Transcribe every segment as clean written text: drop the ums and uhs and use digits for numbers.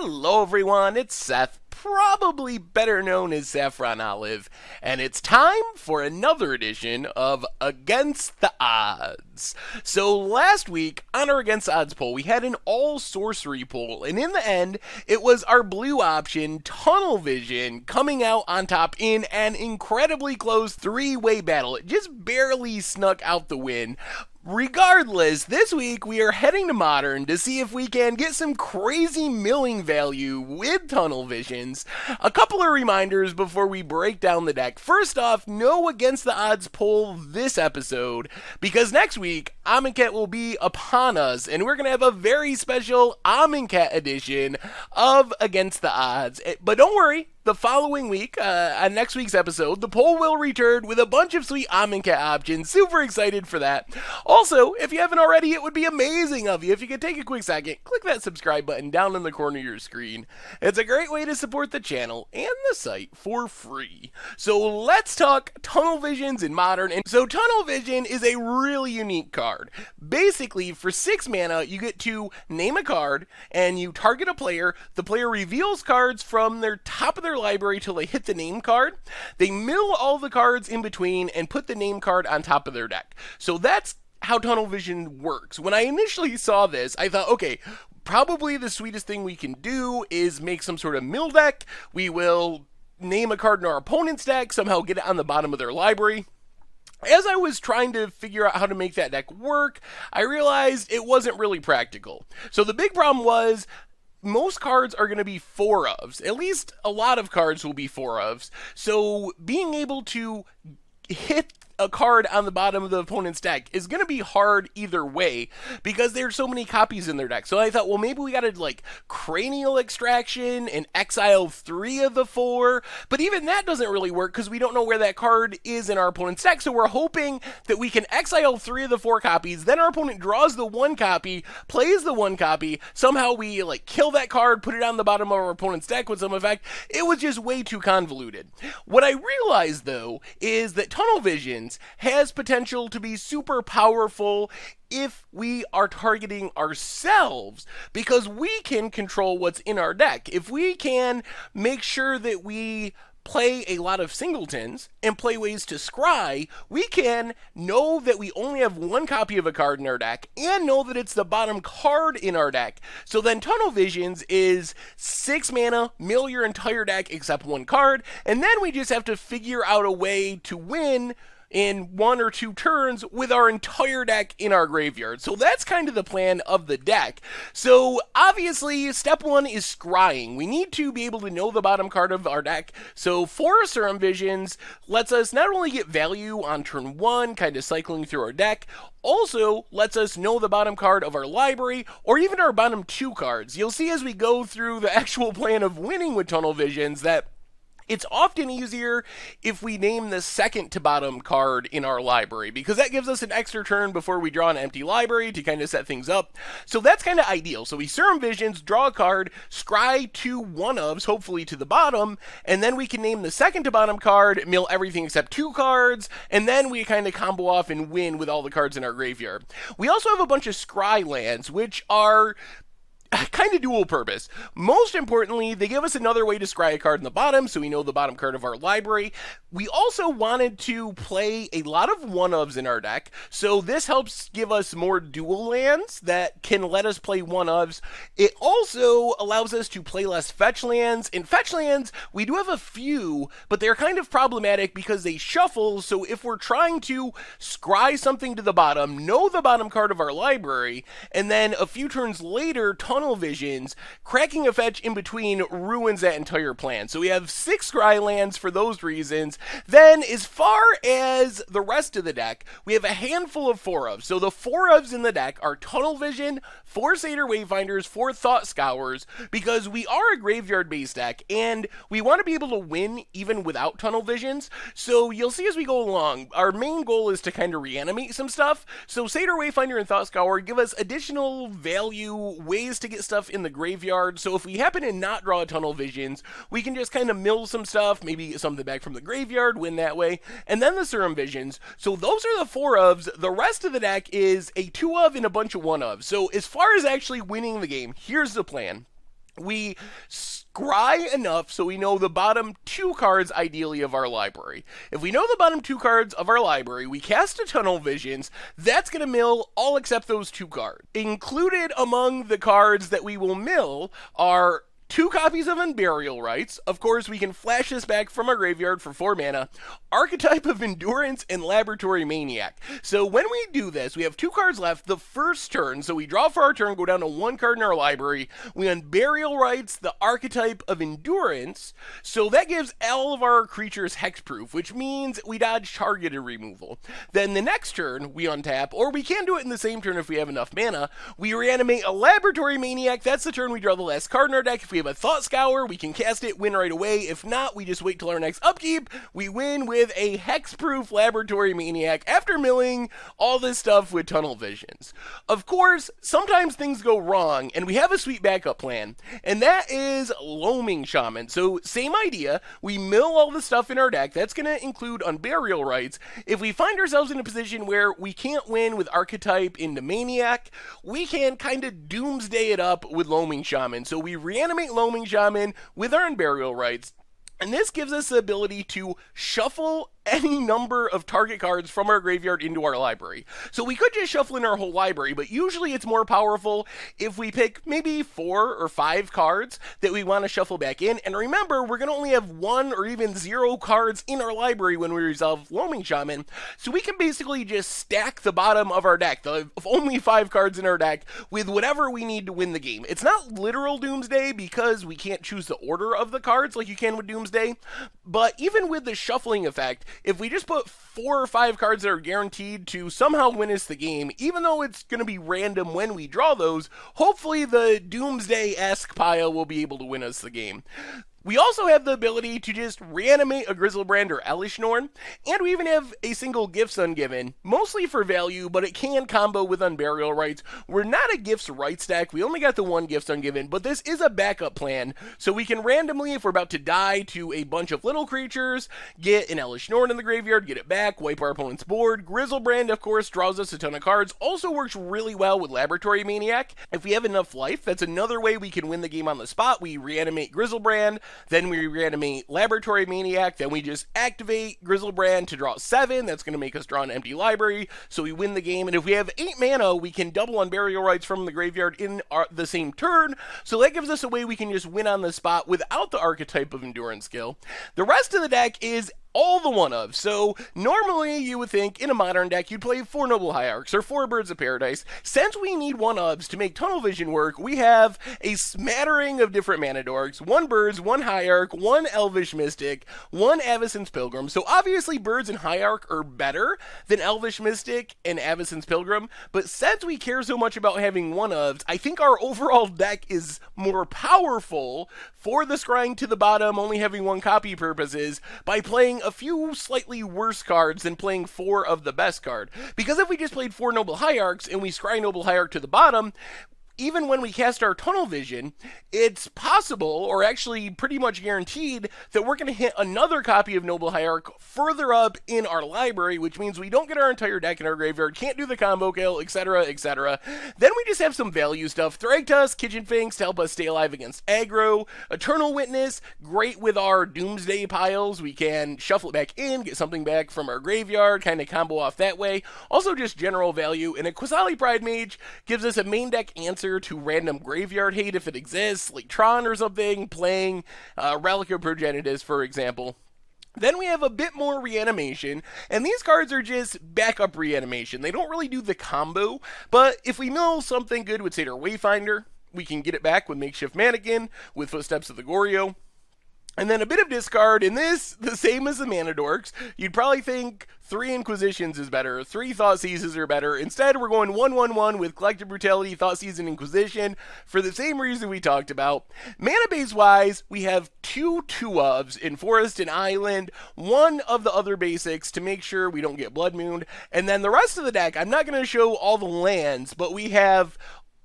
Hello everyone, it's Seth, probably better known as Saffron Olive, and it's time for another edition of Against the Odds. So last week, on our Against the Odds poll, we had an all sorcery poll, and in the end, it was our blue option, Tunnel Vision, coming out on top in an incredibly close three-way battle. It just barely snuck out the win. Regardless, this week we are heading to Modern to see if we can get some crazy milling value with Tunnel Visions. A couple of reminders before we break down the deck. First off, no Against the Odds poll this episode, because next week Amonkhet will be upon us, and we're going to have a very special Amonkhet edition of Against the Odds. But don't worry, the following week, on next week's episode, the poll will return with a bunch of sweet Amonkhet options. Super excited for that. Also, if you haven't already, it would be amazing of you if you could take a quick second, click that subscribe button down in the corner of your screen. It's a great way to support the channel and the site for free. So let's talk Tunnel Visions in Modern. And so Tunnel Vision is a really unique card. Basically, for 6 mana, you get to name a card, and you target a player. The player reveals cards from their top of their library till they hit the name card. They mill all the cards in between and put the name card on top of their deck. So that's how Tunnel Vision works. When I initially saw this, I thought, okay, probably the sweetest thing we can do is make some sort of mill deck. We will name a card in our opponent's deck, somehow get it on the bottom of their library. As I was trying to figure out how to make that deck work, I realized it wasn't really practical. So the big problem was, most cards are going to be 4-ofs. At least a lot of cards will be 4-ofs. So being able to hit a card on the bottom of the opponent's deck is going to be hard either way because there's so many copies in their deck. So I thought, well, maybe we got to like Cranial Extraction and exile 3 of the 4, but even that doesn't really work because we don't know where that card is in our opponent's deck. So we're hoping that we can exile 3 of the 4 copies, then our opponent draws the 1 copy, plays the 1 copy, somehow we like kill that card, put it on the bottom of our opponent's deck with some effect. It was just way too convoluted. What I realized though is that Tunnel Vision has potential to be super powerful if we are targeting ourselves, because we can control what's in our deck. If we can make sure that we play a lot of singletons and play ways to scry, we can know that we only have 1 copy of a card in our deck and know that it's the bottom card in our deck. So then Tunnel Visions is 6 mana, mill your entire deck except 1 card, and then we just have to figure out a way to win in 1 or 2 turns with our entire deck in our graveyard. So that's kind of the plan of the deck. So obviously, step 1 is scrying. We need to be able to know the bottom card of our deck. So 4 Serum Visions lets us not only get value on turn 1, kind of cycling through our deck, also lets us know the bottom card of our library or even our bottom 2 cards. You'll see as we go through the actual plan of winning with Tunnel Visions that it's often easier if we name the second to bottom card in our library, because that gives us an extra turn before we draw an empty library to kind of set things up. So that's kind of ideal. So we Serum Visions, draw a card, scry 2 1-ofs, hopefully to the bottom, and then we can name the second to bottom card, mill everything except 2 cards, and then we kind of combo off and win with all the cards in our graveyard. We also have a bunch of scry lands, which are kind of dual purpose. Most importantly, they give us another way to scry a card in the bottom, so we know the bottom card of our library. We also wanted to play a lot of 1-ofs in our deck, so this helps give us more dual lands that can let us play 1-ofs. It also allows us to play less fetch lands. In fetch lands, we do have a few, but they're kind of problematic because they shuffle, so if we're trying to scry something to the bottom, know the bottom card of our library, and then a few turns later, Tunnel Visions, cracking a fetch in between ruins that entire plan. So we have 6 scry lands for those reasons. Then, as far as the rest of the deck, we have a handful of 4-ofs. So the 4-ofs in the deck are Tunnel Vision, 4 Satyr Wayfinders, 4 Thought Scours, because we are a graveyard-based deck, and we want to be able to win even without Tunnel Visions. So you'll see as we go along, our main goal is to kind of reanimate some stuff. So Satyr Wayfinder and Thought Scour give us additional value, ways to get stuff in the graveyard. So if we happen to not draw a Tunnel Visions, we can just kind of mill some stuff, maybe get something back from the graveyard, win that way. And then the Serum Visions. So those are the 4-ofs. The rest of the deck is a 2-of and a bunch of 1-ofs. So as far as actually winning the game, here's the plan. We scry enough so we know the bottom two cards, ideally, of our library. If we know the bottom two cards of our library, we cast a Tunnel Visions. That's going to mill all except those two cards. Included among the cards that we will mill are 2 copies of Unburial Rites. Of course, we can flash this back from our graveyard for 4 mana. Archetype of Endurance and Laboratory Maniac. So when we do this, we have 2 cards left the first turn. So we draw for our turn, go down to 1 card in our library. We Unburial Rites the Archetype of Endurance. So that gives all of our creatures hexproof, which means we dodge targeted removal. Then the next turn, we untap, or we can do it in the same turn if we have enough mana. We reanimate a Laboratory Maniac. That's the turn we draw the last card in our deck. If we have a Thought Scour, we can cast it, win right away. If not, we just wait till our next upkeep. We win with a hexproof Laboratory Maniac after milling all this stuff with Tunnel Visions. Of course, sometimes things go wrong, and we have a sweet backup plan, and that is Loaming Shaman. So same idea, we mill all the stuff in our deck. That's going to include Unburial Rites. If we find ourselves in a position where we can't win with Archetype into Maniac, we can kind of doomsday it up with Loaming Shaman. So we reanimate Loaming Shaman with our Unburial Rites, and this gives us the ability to shuffle any number of target cards from our graveyard into our library. So we could just shuffle in our whole library, but usually it's more powerful if we pick maybe 4 or 5 cards that we want to shuffle back in. And remember, we're going to only have 1 or even 0 cards in our library when we resolve Loaming Shaman, so we can basically just stack the bottom of our deck, the only 5 cards in our deck, with whatever we need to win the game. It's not literal Doomsday because we can't choose the order of the cards like you can with Doomsday, but even with the shuffling effect, if we just put 4 or 5 cards that are guaranteed to somehow win us the game, even though it's going to be random when we draw those, hopefully the Doomsday-esque pile will be able to win us the game. We also have the ability to just reanimate a Griselbrand or Elesh Norn, and we even have a single Gifts Ungiven, mostly for value, but it can combo with Unburial Rites. We're not a Gifts Rites deck, we only got the 1 Gifts Ungiven, but this is a backup plan, so we can randomly, if we're about to die to a bunch of little creatures, get an Elesh Norn in the graveyard, get it back, wipe our opponent's board. Griselbrand, of course, draws us a ton of cards, also works really well with Laboratory Maniac. If we have enough life, that's another way we can win the game on the spot. We reanimate Griselbrand, then we reanimate Laboratory Maniac, then we just activate Griselbrand to draw 7. That's going to make us draw an empty library, so we win the game. And if we have 8 mana, we can double Unburial Rites from the graveyard in the same turn, so that gives us a way we can just win on the spot without the Archetype of Endurance skill. The rest of the deck is all the one-ofs. So normally you would think in a modern deck you'd play 4 Noble Hierarchs or 4 Birds of Paradise. Since we need one-ofs to make Tunnel Vision work, we have a smattering of different mana dorks. 1 Birds, 1 Hierarch, 1 Elvish Mystic, 1 Avacyn's Pilgrim. So obviously Birds and Hierarch are better than Elvish Mystic and Avacyn's Pilgrim, but since we care so much about having one-ofs, I think our overall deck is more powerful for the scrying to the bottom, only having 1 copy purposes, by playing a few slightly worse cards than playing 4 of the best card. Because if we just played 4 Noble Hierarchs and we scry Noble Hierarch to the bottom, even when we cast our Tunnel Vision, it's possible, or actually pretty much guaranteed, that we're going to hit another copy of Noble Hierarch further up in our library, which means we don't get our entire deck in our graveyard, can't do the combo kill, etc., etc. Then we just have some value stuff. Thragtusk, Kitchen Finks to help us stay alive against aggro. Eternal Witness, great with our Doomsday piles. We can shuffle it back in, get something back from our graveyard, kind of combo off that way. Also just general value. And a Qasali Pridemage gives us a main deck answer to random graveyard hate if it exists, like Tron or something, playing Relic of Progenitus, for example. Then we have a bit more reanimation, and these cards are just backup reanimation. They don't really do the combo, but if we mill something good with Satyr Wayfinder, we can get it back with Makeshift Mannequin, with Footsteps of the Goryo. And then a bit of discard, and this, the same as the Mana Dorks, you'd probably think 3 Inquisitions is better, 3 Thoughtseizes are better. Instead, we're going 1/1/1 with Collective Brutality, Thoughtseize, and Inquisition for the same reason we talked about. Mana base-wise, we have 2 two-ofs in Forest and Island, 1 of the other basics to make sure we don't get Blood Moon, and then the rest of the deck, I'm not going to show all the lands, but we have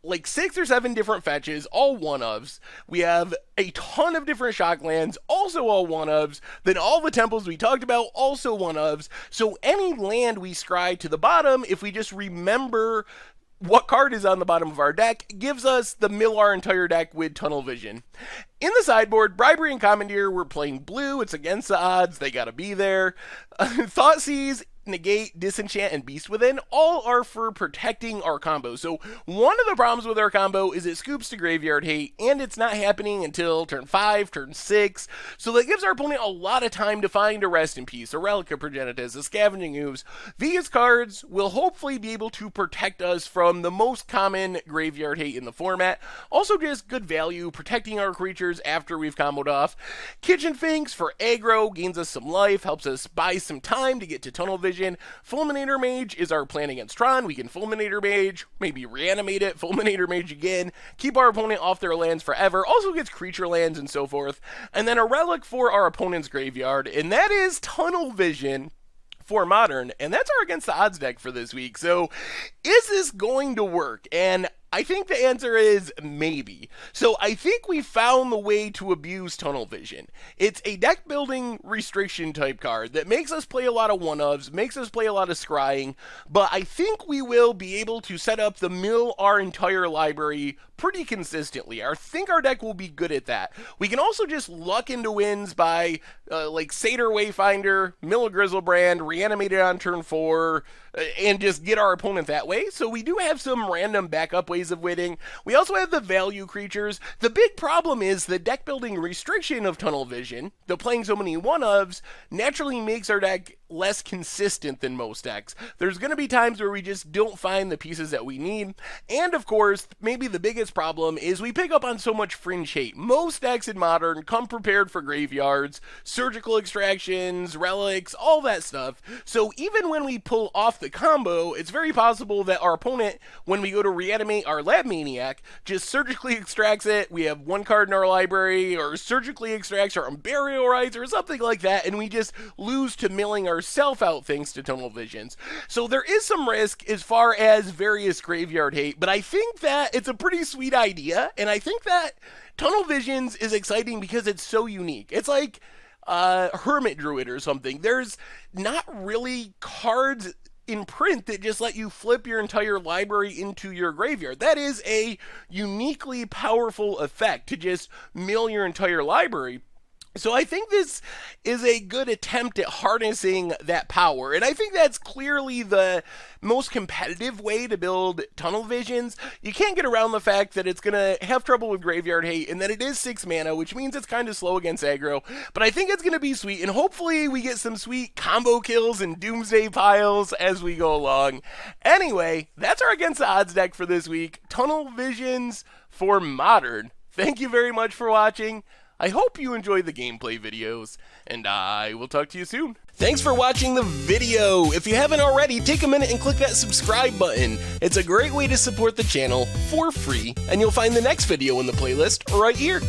like 6 or 7 different fetches, all one-ofs. We have a ton of different shock lands, also all one-ofs. Then all the temples we talked about, also one-ofs. So any land we scry to the bottom, if we just remember what card is on the bottom of our deck gives us the mill our entire deck with Tunnel Vision. In the sideboard, Bribery and Commandeer, we're playing blue. It's against the odds. They gotta be there. Thoughtseize, Negate, Disenchant, and Beast Within all are for protecting our combo. So one of the problems with our combo is it scoops to Graveyard Hate, and it's not happening until turn 5, turn 6. So that gives our opponent a lot of time to find a Rest in Peace, a Relic of Progenitus, a Scavenging Ooze. These cards will hopefully be able to protect us from the most common Graveyard Hate in the format. Also just good value, protecting our creatures after we've comboed off. Kitchen Finks for aggro, gains us some life, helps us buy some time to get to Tunnel Vision. Fulminator Mage is our plan against Tron. We can Fulminator Mage, maybe reanimate it, Fulminator Mage again, keep our opponent off their lands forever, also gets creature lands and so forth. And then a relic for our opponent's graveyard, and that is Tunnel Vision for Modern, and that's our Against the Odds deck for this week. So is this going to work? And I think the answer is maybe. So I think we found the way to abuse Tunnel Vision. It's a deck building restriction type card that makes us play a lot of one-ofs, makes us play a lot of scrying, but I think we will be able to set up the mill our entire library pretty consistently. I think our deck will be good at that. We can also just luck into wins by like Satyr Wayfinder, mill a Griselbrand, reanimate it on turn 4, and just get our opponent that way. So we do have some random backup ways of winning. We also have the value creatures. The big problem is the deck building restriction of Tunnel Vision, the playing so many one-ofs, naturally makes our deck less consistent than most decks. There's going to be times where we just don't find the pieces that we need. And of course, maybe the biggest problem is we pick up on so much fringe hate. Most decks in Modern come prepared for graveyards, surgical extractions, relics, all that stuff. So even when we pull off the combo, it's very possible that our opponent, when we go to reanimate our Lab Maniac, just surgically extracts it. We have one card in our library, or surgically extracts our Burial Rites or something like that, and we just lose to milling ourself out thanks to Tunnel Visions. So there is some risk as far as various graveyard hate, but I think that it's a pretty sweet idea, and I think that Tunnel Visions is exciting because it's so unique. It's like Hermit Druid or something. There's not really cards in print that just let you flip your entire library into your graveyard. That is a uniquely powerful effect, to just mill your entire library. So I think this is a good attempt at harnessing that power, and I think that's clearly the most competitive way to build Tunnel Visions. You can't get around the fact that it's going to have trouble with Graveyard Hate, and that it is 6 mana, which means it's kind of slow against aggro, but I think it's going to be sweet, and hopefully we get some sweet combo kills and Doomsday piles as we go along. Anyway, that's our Against the Odds deck for this week, Tunnel Visions for Modern. Thank you very much for watching. I hope you enjoy the gameplay videos, and I will talk to you soon. Thanks for watching the video. If you haven't already, take a minute and click that subscribe button. It's a great way to support the channel for free, and you'll find the next video in the playlist right here.